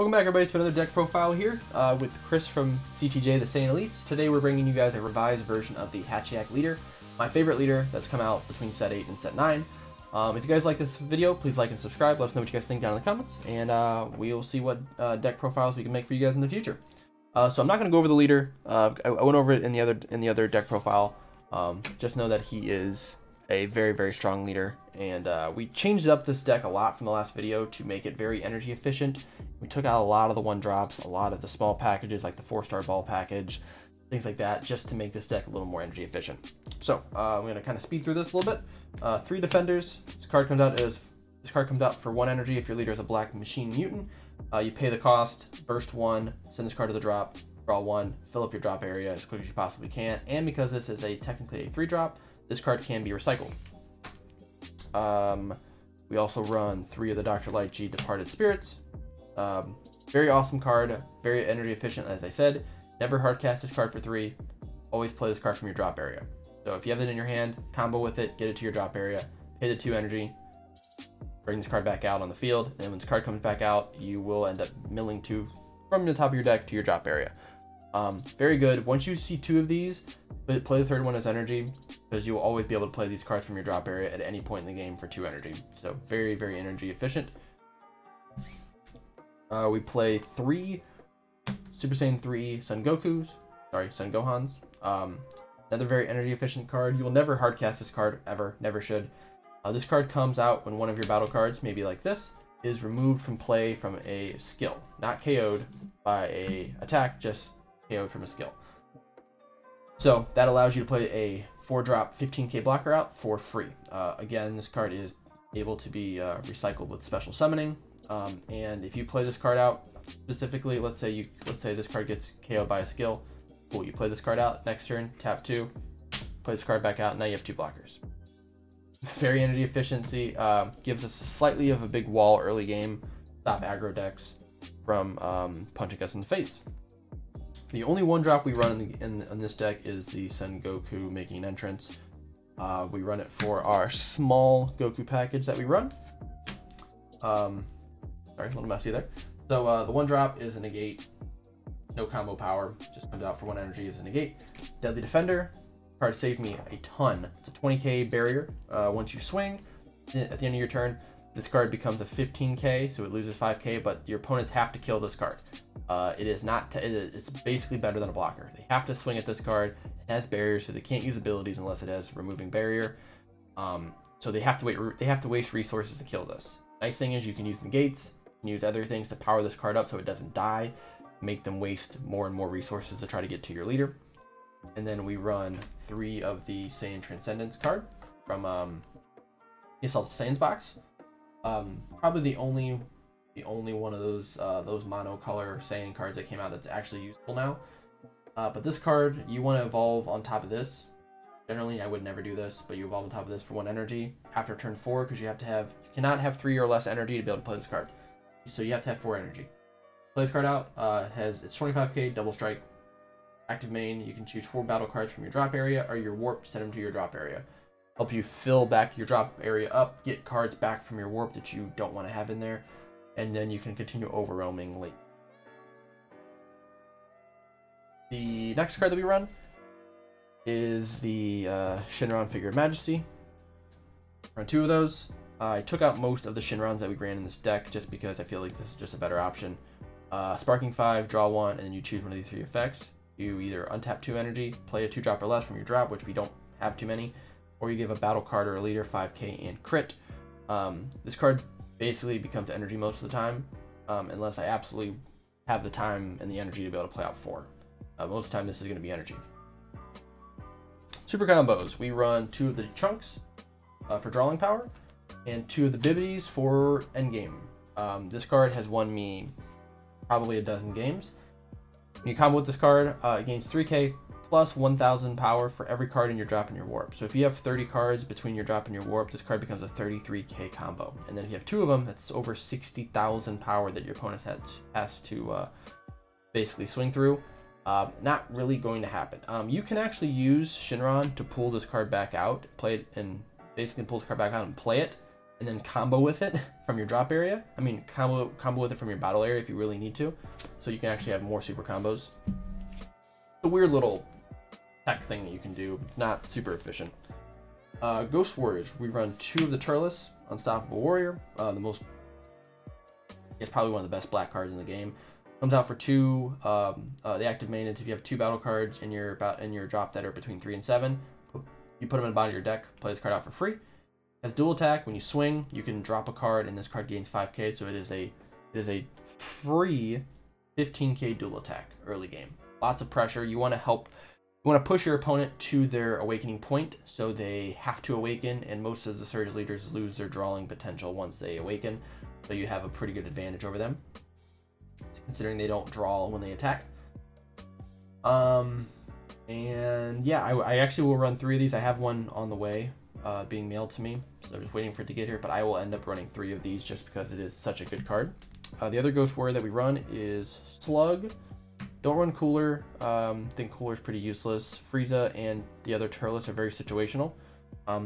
Welcome back everybody to another deck profile here with Chris from CTJ the Saiyan Elites. Today we're bringing you guys a revised version of the Hatchiyack leader, my favorite leader that's come out between set 8 and set 9. If you guys like this video, please like and subscribe. Let us know what you guys think down in the comments, and we'll see what deck profiles we can make for you guys in the future. So I'm not going to go over the leader. I went over it in the other deck profile. Just know that he is a very strong leader, and we changed up this deck a lot from the last video to make it very energy efficient. We took out a lot of the 1-drops, a lot of the small packages like the 4-star ball package, things like that, just to make this deck a little more energy efficient. So I'm going to kind of speed through this a little bit. 3 defenders. This card comes out for 1 energy if your leader is a black machine mutant. You pay the cost, burst 1, send this card to the drop, draw 1, fill up your drop area as quick as you possibly can, and because this is technically a 3-drop, this card can be recycled. We also run 3 of the Dr. Light G Departed Spirits. Very awesome card, very energy efficient, as I said. Never hardcast this card for 3. Always play this card from your drop area. So if you have it in your hand, combo with it, get it to your drop area, pay the 2 energy, bring this card back out on the field, and then when this card comes back out, you will end up milling 2 from the top of your deck to your drop area. Very good. Once you see 2 of these, play the 3rd one as energy, because you will always be able to play these cards from your drop area at any point in the game for 2 energy. So very energy efficient. We play 3 Super Saiyan 3 Son Gohans. Another very energy efficient card. You will never hardcast this card ever, never should. This card comes out when one of your battle cards, maybe like this, is removed from play from a skill. Not KO'd by a attack, just KO'd from a skill. So that allows you to play a 4-drop 15k blocker out for free. Again, this card is able to be recycled with special summoning. And if you play this card out, specifically, let's say this card gets KO'd by a skill. Cool, you play this card out, next turn, tap 2, play this card back out, now you have 2 blockers. Very energy efficiency, gives us slightly of a big wall early game, stop aggro decks from punching us in the face. The only 1-drop we run in this deck is the Son Goku making an entrance. We run it for our small Goku package that we run. Sorry, a little messy there. So the 1-drop is a negate, no combo power, just comes out for 1 energy as a negate. Deadly Defender, card saved me a ton. It's a 20k barrier. Once you swing, at the end of your turn, this card becomes a 15k, so it loses 5k, but your opponents have to kill this card. It's basically better than a blocker. They have to swing at this card. It has barriers, so they can't use abilities unless it has removing barrier. So they have to waste resources to kill this. Nice thing is you can use negates, you can use other things to power this card up so it doesn't die, make them waste more and more resources to try to get to your leader. And then we run 3 of the Saiyan Transcendence card from the Assault Saiyan's box. Probably the only one of those monocolor Saiyan cards that came out that's actually useful now. But this card, you want to evolve on top of this. Generally, I would never do this, but you evolve on top of this for 1 energy after turn 4, because you cannot have 3 or less energy to be able to play this card. So you have to have 4 energy. Play this card out. It's 25k, double strike, active main. You can choose 4 battle cards from your drop area or your warp, send them to your drop area. Help you fill back your drop area up, get cards back from your warp that you don't want to have in there, and then you can continue overwhelming late. The next card that we run is the Shenron Figure of Majesty. Run 2 of those. I took out most of the Shenrons that we ran in this deck just because I feel like this is just a better option. Sparking 5, draw 1, and then you choose one of these 3 effects. You either untap 2 energy, play a 2-drop or less from your drop, which we don't have too many, or you give a battle card or a leader 5k and crit. This card basically becomes energy most of the time, unless I absolutely have the time and the energy to be able to play out 4. Most of the time this is going to be energy. Super combos. We run 2 of the chunks for drawing power, and 2 of the bibbities for endgame. This card has won me probably a dozen games. You combo with this card, it gains 3k plus 1000 power for every card in your drop and your warp. So if you have 30 cards between your drop and your warp, this card becomes a 33k combo. And then if you have 2 of them, that's over 60,000 power that your opponent has to basically swing through. Not really going to happen. You can actually use Shenron to pull this card back out, play it, and basically pull this card back out and play it. and then combo with it from your drop area. I mean, combo with it from your battle area if you really need to. So you can actually have more super combos. It's a weird little tech thing that you can do. It's not super efficient. Ghost Warriors. We run 2 of the Turles, Unstoppable Warrior. It's probably one of the best black cards in the game. Comes out for 2. The active maintenance. If you have 2 battle cards in your drop that are between 3 and 7, you put them in the bottom of your deck. Play this card out for free. Has dual attack. When you swing, you can drop a card, and this card gains 5k. So it is a free 15k dual attack early game. Lots of pressure. You want to push your opponent to their awakening point, so they have to awaken, and most of the Surge leaders lose their drawing potential once they awaken. So you have a pretty good advantage over them, considering they don't draw when they attack. And yeah, I actually will run 3 of these. I have one on the way, being mailed to me, so I'm just waiting for it to get here, but I will end up running 3 of these just because it is such a good card. The other Ghost Warrior that we run is Slug. Don't run Cooler. Think Cooler is pretty useless. Frieza and the other Turles are very situational,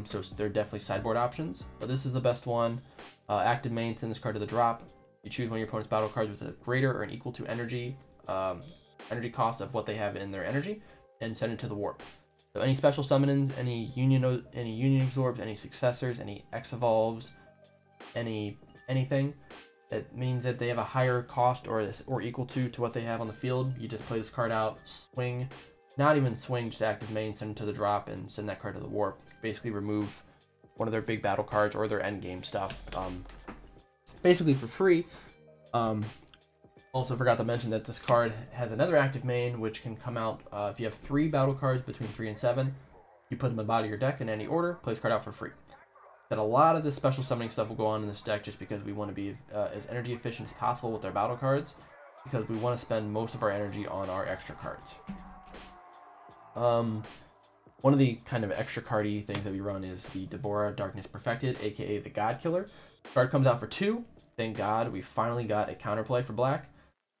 so they're definitely sideboard options, but this is the best one. Active main, send this card to the drop. You choose one of your opponent's battle cards with a greater or an equal to energy cost of what they have in their energy, and send it to the warp. So any special summons, any union absorbs, any successors, any X evolves, anything that means that they have a higher cost or equal to what they have on the field, you just play this card out, swing, not even swing, just active main, send it to the drop, and send that card to the warp. Basically remove one of their big battle cards or their end game stuff, basically for free. Also forgot to mention that this card has another active main, which can come out if you have 3 battle cards between 3 and 7. You put them in the bottom of your deck in any order, play this card out for free. That a lot of the special summoning stuff will go on in this deck just because we want to be as energy efficient as possible with our battle cards, because we want to spend most of our energy on our extra cards. One of the kind of extra cardy things that we run is the Deborah Darkness Perfected, aka the God Killer. Card comes out for 2. Thank God we finally got a counterplay for black.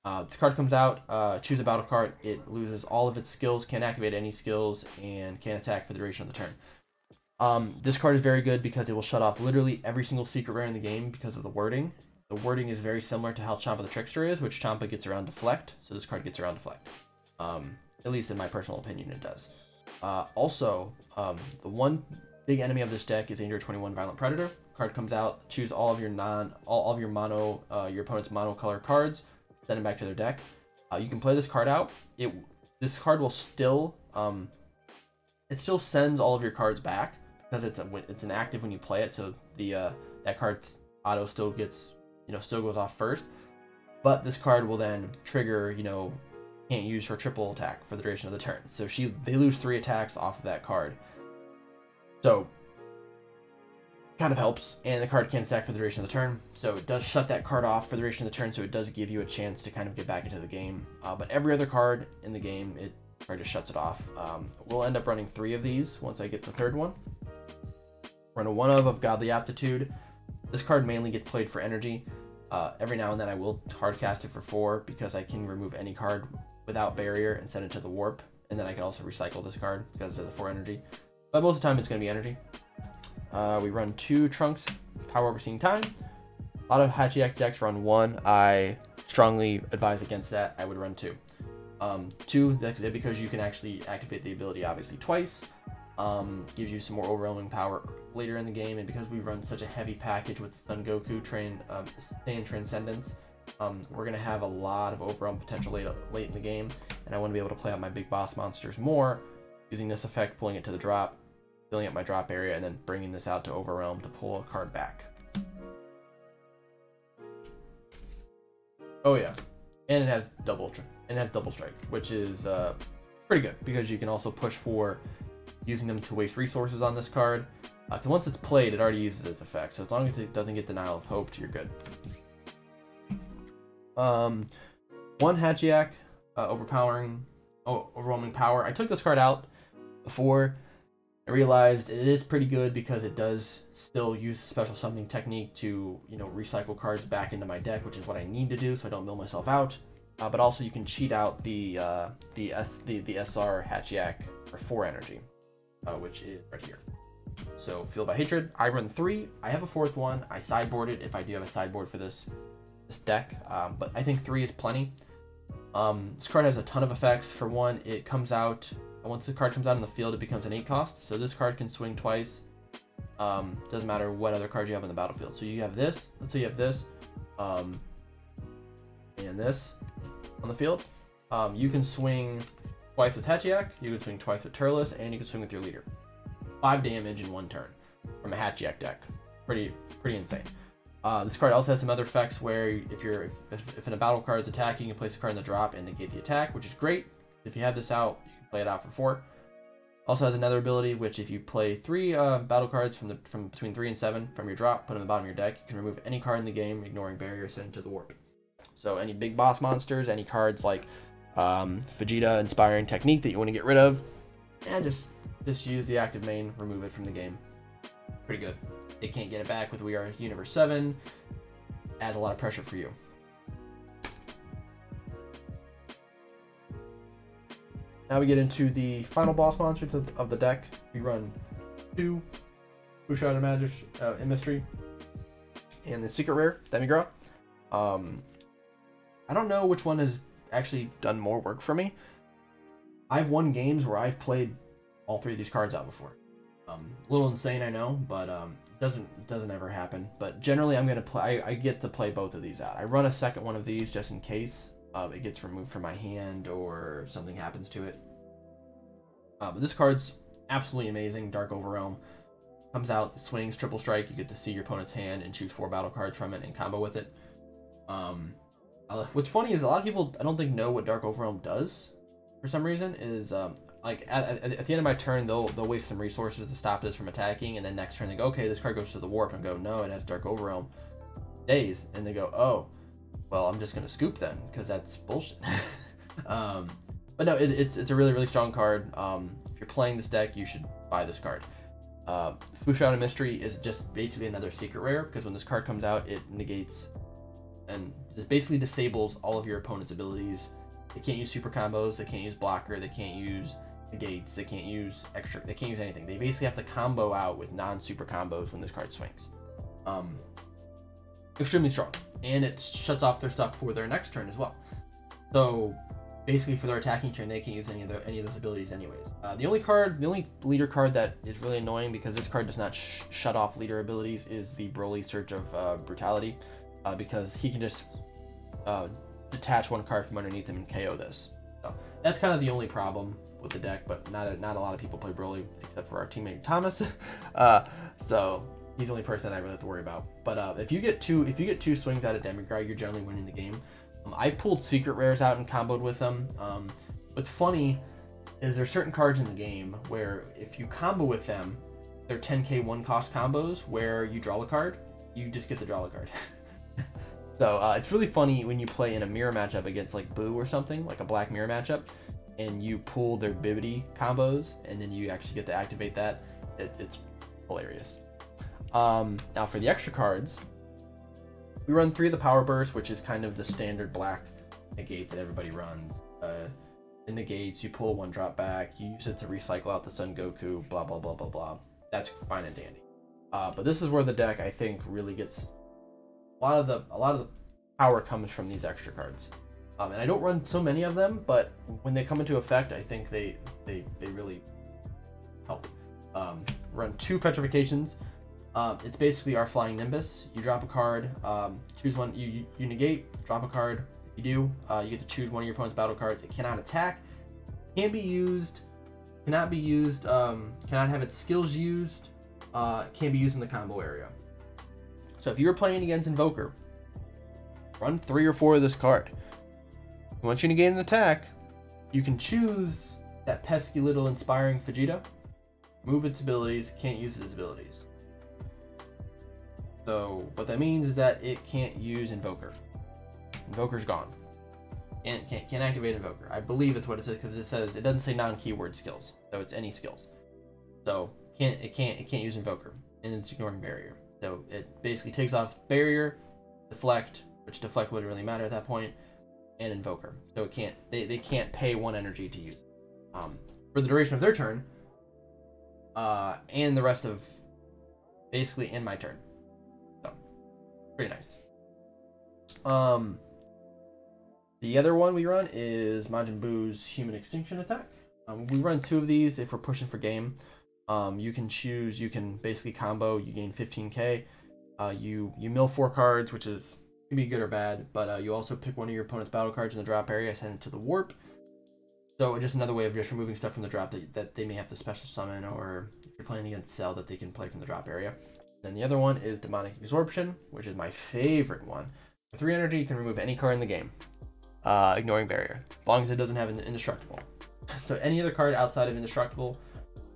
This card comes out, choose a battle card, it loses all of its skills, can't activate any skills, and can't attack for the duration of the turn. This card is very good because it will shut off literally every single secret rare in the game because of the wording. The wording is very similar to how Champa the Trickster is, which Champa gets around Deflect, so this card gets around Deflect. At least in my personal opinion it does. Also, the one big enemy of this deck is Danger 21 Violent Predator. Card comes out, choose all of your your opponent's mono color cards, send them back to their deck. You can play this card out. This card will still it still sends all of your cards back because it's an active when you play it, so that card auto still gets still goes off first. But this card will then trigger can't use her triple attack for the duration of the turn. So they lose 3 attacks off of that card. So kind of helps, and the card can't attack for the duration of the turn, so it does shut that card off for the duration of the turn, so it does give you a chance to kind of get back into the game. But every other card in the game, it card just shuts it off. We'll end up running 3 of these once I get the 3rd one. Run a 1 of Godly Aptitude. This card mainly gets played for energy. Every now and then I will hard cast it for 4 because I can remove any card without barrier and send it to the warp, and then I can also recycle this card because of the 4 energy. But most of the time it's going to be energy. We run 2 Trunks, Power Overseeing Time. A lot of Hatchiyack decks run 1. I strongly advise against that. I would run 2. 2, because you can actually activate the ability obviously twice. Gives you some more overwhelming power later in the game, and because we run such a heavy package with the Son Goku Saiyan Transcendence, we're going to have a lot of overwhelm potential late in the game, and I want to be able to play out my big boss monsters more, using this effect, pulling it to the drop, filling up my drop area, and then bringing this out to overwhelm to pull a card back. Oh yeah, and it has double strike, which is pretty good because you can also push for using them to waste resources on this card. Because once it's played, it already uses its effect, so as long as it doesn't get Denial of Hope, you're good. 1 Hatchiyack, overwhelming power. I took this card out before. I realized it is pretty good because it does still use the special summoning technique to, recycle cards back into my deck, which is what I need to do so I don't mill myself out. But also you can cheat out the SR Hatchiyack for 4 energy, which is right here. So Fueled by Hatred. I run 3. I have a 4th one. I sideboard it if I do have a sideboard for this deck, but I think 3 is plenty. This card has a ton of effects. For one, it comes out, once the card comes out in the field, it becomes an 8 cost. So this card can swing twice. Doesn't matter what other cards you have in the battlefield. So you have this, let's say you have this, and this on the field. You can swing twice with Hatchiyack, you can swing twice with Turles, and you can swing with your leader. 5 damage in 1 turn from a Hatchiyack deck. Pretty insane. This card also has some other effects where if in a battle card is attacking, you can place a card in the drop and negate the attack, which is great. If you have this out, you can play it out for 4. Also has another ability, which if you play 3 battle cards from between 3 and 7 from your drop, put them in the bottom of your deck, you can remove any card in the game, ignoring barrier, send to the warp. So any big boss monsters, any cards like Vegeta Inspiring Technique that you want to get rid of, and just use the active main, remove it from the game. Pretty good. They can't get it back with We Are Universe 7. Adds a lot of pressure for you. Now we get into the final boss monsters of the deck. We run 2 Bushido Magic in Mystery and the Secret Rare Demigra. I don't know which one has actually done more work for me. I've won games where I've played all 3 of these cards out before. A little insane, I know, but doesn't ever happen. But generally, I'm gonna play. I get to play both of these out. I run a second one of these just in case it gets removed from my hand or something happens to it. But this card's absolutely amazing. Dark Overrealm comes out, swings, triple strike. You get to see your opponent's hand and choose 4 battle cards from it and combo with it. What's funny is a lot of people I don't think know what Dark Overrealm does for some reason. Is like at the end of my turn, they'll waste some resources to stop this from attacking, and then next turn they go, okay, this card goes to the warp, and go, no, it has Dark Overrealm. Days, and they go, oh, well, I'm just gonna scoop then, because that's bullshit. But no, it's a really strong card. If you're playing this deck, you should buy this card. Fushida Mystery is just basically another secret rare, because when this card comes out, it negates and it basically disables all of your opponent's abilities. They can't use super combos, they can't use blocker, they can't use negates, they can't use extra, they can't use anything. They basically have to combo out with non-super combos when this card swings. Extremely strong, and it shuts off their stuff for their next turn as well. So basically for their attacking turn, they can't use any of those abilities anyways. The only leader card that is really annoying, because this card does not shut off leader abilities, is the Broly Search of Brutality, because he can just detach 1 card from underneath him and KO this. So that's kind of the only problem with the deck, but not a lot of people play Broly except for our teammate Thomas. So he's the only person that I really have to worry about. But if you get two swings out of Demigra, you're generally winning the game. I've pulled secret rares out and comboed with them. What's funny is there's certain cards in the game where if you combo with them, they're 10k 1-cost combos where you draw a card, you just get to draw a card. So it's really funny when you play in a mirror matchup against like Boo or something, like a black mirror matchup, and you pull their Bibbidi combos, and then you actually get to activate that. It's hilarious. Now for the extra cards, we run 3 of the Power Burst, which is kind of the standard black negate that everybody runs. It negates, you pull 1 drop back, you use it to recycle out the Son Goku, blah blah blah blah blah. That's fine and dandy. But this is where the deck, I think, really gets a lot of the power comes from these extra cards. And I don't run so many of them, but when they come into effect, I think they really help. Run 2 Petrifications. It's basically our Flying Nimbus. You drop a card, choose one, you negate, drop a card. If you do, you get to choose one of your opponent's battle cards. It cannot attack, can't be used, cannot be used, cannot have its skills used, can't be used in the combo area. So if you're playing against Invoker, run 3 or 4 of this card. Once you negate an attack, you can choose that pesky little Inspiring Vegeta, move its abilities, can't use its abilities. So what that means is that it can't use Invoker. Invoker's gone. And can't activate Invoker. I believe it's what it says, because it doesn't say non-keyword skills, so it's any skills. So it can't use Invoker, and it's ignoring barrier. So it basically takes off barrier, deflect, which deflect wouldn't really matter at that point, and Invoker. So they can't pay 1 energy to use for the duration of their turn, and the rest of basically in my turn. So pretty nice. The other one we run is Majin Buu's Human Extinction Attack. We run 2 of these if we're pushing for game. You can choose, you can basically combo, you gain 15k. You mill 4 cards, which is can be good or bad, but you also pick one of your opponent's battle cards in the drop area, send it to the warp. So just another way of just removing stuff from the drop that they may have to special summon, or if you're playing against Cell, that they can play from the drop area. Then the other one is Demonic Absorption, which is my favorite one. For 3 energy, you can remove any card in the game, ignoring barrier, as long as it doesn't have an indestructible. So any other card outside of indestructible,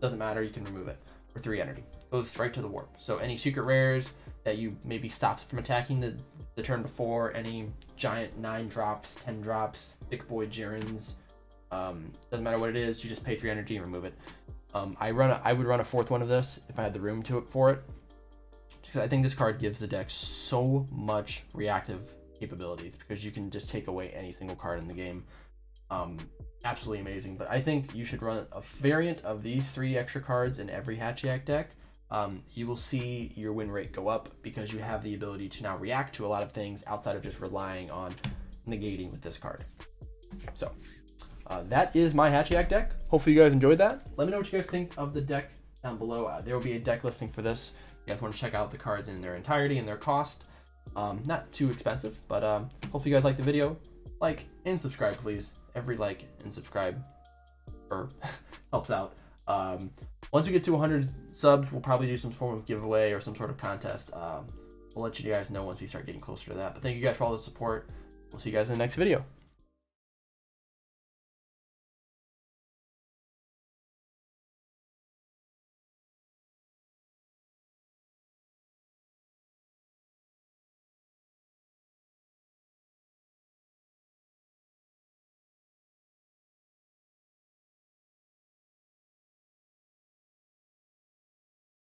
doesn't matter, you can remove it for 3 energy. Goes right to the warp. So any secret rares that you maybe stopped from attacking the turn before, any giant 9 drops, 10 drops, big boy Jirens, doesn't matter what it is, you just pay 3 energy and remove it. I would run a 4th one of this if I had the room for it, because I think this card gives the deck so much reactive capabilities, because you can just take away any single card in the game. Absolutely amazing. But I think you should run a variant of these 3 extra cards in every Hatchiyack deck. You will see your win rate go up, because you have the ability to now react to a lot of things outside of just relying on negating with this card. So that is my Hatchiyack deck. Hopefully you guys enjoyed that. Let me know what you guys think of the deck down below. There will be a deck listing for this. You guys want to check out the cards in their entirety and their cost. Not too expensive, but hopefully you guys liked the video. Like and subscribe, please. Every like and subscribe helps out. Once we get to 100 subs, we'll probably do some form of giveaway or some sort of contest. We'll let you guys know once we start getting closer to that. But thank you guys for all the support. We'll see you guys in the next video.